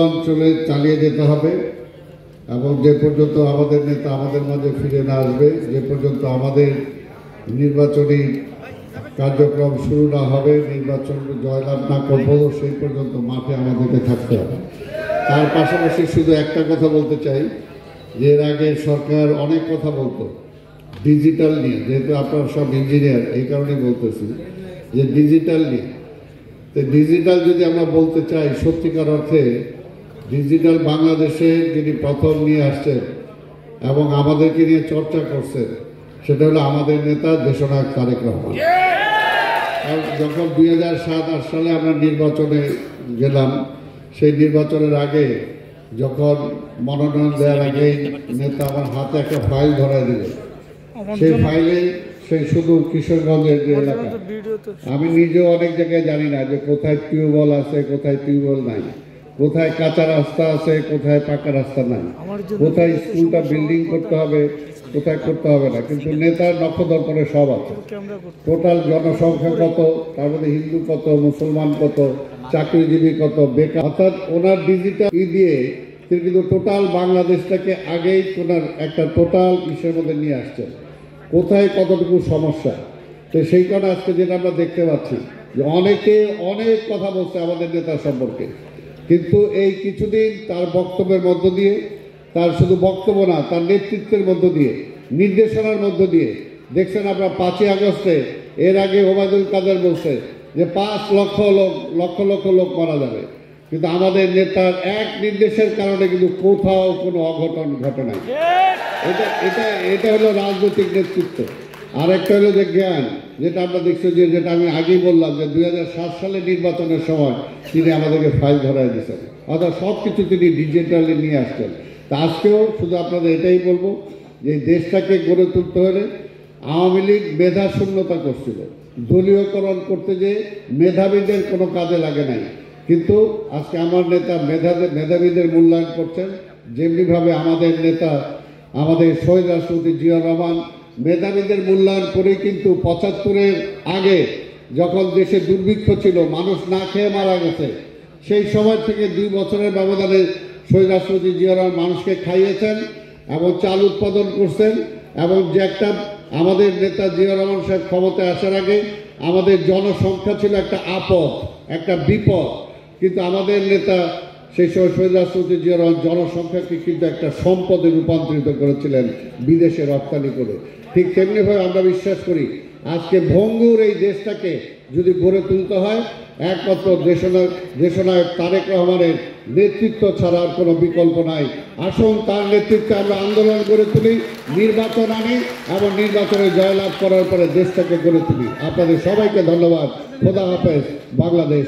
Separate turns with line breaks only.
আন্দোলন চালিয়ে যেতে হবে এবং যে পর্যন্ত আমাদের নেতা আমাদের মাঝে ফিরে না আসবে, যে পর্যন্ত আমাদের নির্বাচনী কার্যক্রম শুরু না হবে, নির্বাচন জয়লাভ না করবো, সেই পর্যন্ত মাঠে আমাদেরকে থাকতে হবে। তার পাশাপাশি শুধু একটা কথা বলতে চাই, যে এর আগে সরকার অনেক কথা বলতো ডিজিটাল নিয়ে, যেহেতু আপনারা সব ইঞ্জিনিয়ার এই কারণেই বলতেছি যে ডিজিটাল নিয়ে। তো ডিজিটাল যদি আমরা বলতে চাই, সত্যিকার অর্থে ডিজিটাল বাংলাদেশে যিনি প্রথম নিয়ে আসছেন এবং আমাদেরকে নিয়ে চর্চা করছেন, সেটা হলো আমাদের নেতা দেশনায়ক তারেক রহমান। যখন 2007-08 সালে আমরা নির্বাচনে গেলাম, সেই নির্বাচনের আগে যখন মনোনয়ন দেওয়ার আগেই নেতা আমার হাতে একটা ফাইল ধরাই দিল। সেই ফাইলে সেই শুধু কিশোরগঞ্জের যে এলাকা, আমি নিজেও অনেক জায়গায় জানি না যে কোথায় টিউবওয়েল আছে, কোথায় টিউবওয়েল নাই, কোথায় কাঁচা রাস্তা আছে, কোথায় পাকা রাস্তা নাই, কোথায় স্কুলটা বিল্ডিং করতে হবে, কোথায় করতে হবে না। কিন্তু নেতার নক্ষদর্পণে সব আছে। টোটাল জনসংখ্যা কত, তার মধ্যে হিন্দু কত, মুসলমান কত, চাকরিজীবী কত, বেকার, অর্থাৎ ওনার ডিজিটাল দিয়ে তিনি কিন্তু টোটাল বাংলাদেশটাকে আগেই ওনার একটা টোটাল ইসের মধ্যে নিয়ে আসছেন, কোথায় কতটুকু সমস্যা। তো সেই কারণে আজকে যেটা আমরা দেখতে পাচ্ছি যে অনেকে অনেক কথা বলছে আমাদের নেতা সম্পর্কে, কিন্তু এই কিছুদিন তার বক্তব্যের মধ্য দিয়ে, তার শুধু বক্তব্য না, তার নেতৃত্বের মধ্য দিয়ে, নির্দেশনার মধ্য দিয়ে দেখছেন আপনারা 5ই আগস্টে এর আগে ওবায়দুল কাদের বলছে যে 5 লক্ষ লোক মারা যাবে, কিন্তু আমাদের নেতার এক নির্দেশের কারণে কিন্তু কোথাও কোনো অঘটন ঘটে নাই। এটা হলো রাজনৈতিক নেতৃত্ব। আর একটা হলো যে জ্ঞান, যেটা আমরা দেখছি যে যেটা আমি আগেই বললাম যে 2007 সালে নির্বাচনের সময় তিনি আমাদেরকে ফাইল ধরাই দিয়েছেন, অর্থাৎ সব কিছু তিনি ডিজিটালি নিয়ে আসছেন। তা আজকেও শুধু আপনাদের এটাই বলবো যে দেশটাকে গড়ে তুলতে হলে আওয়ামী লীগ মেধা শূন্যতা করছিল, দলীয়করণ করতে যে মেধাবীদের কোনো কাজে লাগে নাই, কিন্তু আজকে আমার নেতা মেধাবীদের মূল্যায়ন করছেন। যেমনিভাবে আমাদের নেতা আমাদের শহীদ রাষ্ট্রপতি জিয়া রহমান মেধাবীদের মূল্যায়ন করেই কিন্তু 75-এর আগে যখন দেশে দুর্ভিক্ষ ছিল, মানুষ না খেয়ে মারা গেছে, সেই সময় থেকে 2 বছরের ব্যবধানে শহীদ রাষ্ট্রপতি জিয়া রহমান মানুষকে খাইয়েছেন এবং চাল উৎপাদন করছেন। এবং যে একটা আমাদের নেতা জিয়া রহমান সাহেব ক্ষমতায় আসার আগে আমাদের জনসংখ্যা ছিল একটা আপদ, একটা বিপদ, কিন্তু আমাদের নেতা সেই সময় শহীদ রাষ্ট্রপতি জিয়া রহমান জনসংখ্যাকে কিন্তু একটা সম্পদে রূপান্তরিত করেছিলেন বিদেশে রপ্তানি করে। ঠিক তেমনিভাবে আমরা বিশ্বাস করি আজকে ভঙ্গুর এই দেশটাকে যদি গড়ে তুলতে হয়, একমাত্র দেশনায়ক তারেক রহমানের নেতৃত্ব ছাড়া আর কোনো বিকল্প নাই। আসুন তার নেতৃত্বে আমরা আন্দোলন গড়ে তুলি, নির্বাচন আনি এবং নির্বাচনে জয়লাভ করার পরে দেশটাকে গড়ে তুলি। আপনাদের সবাইকে ধন্যবাদ। খোদা হাফেজ। বাংলাদেশ।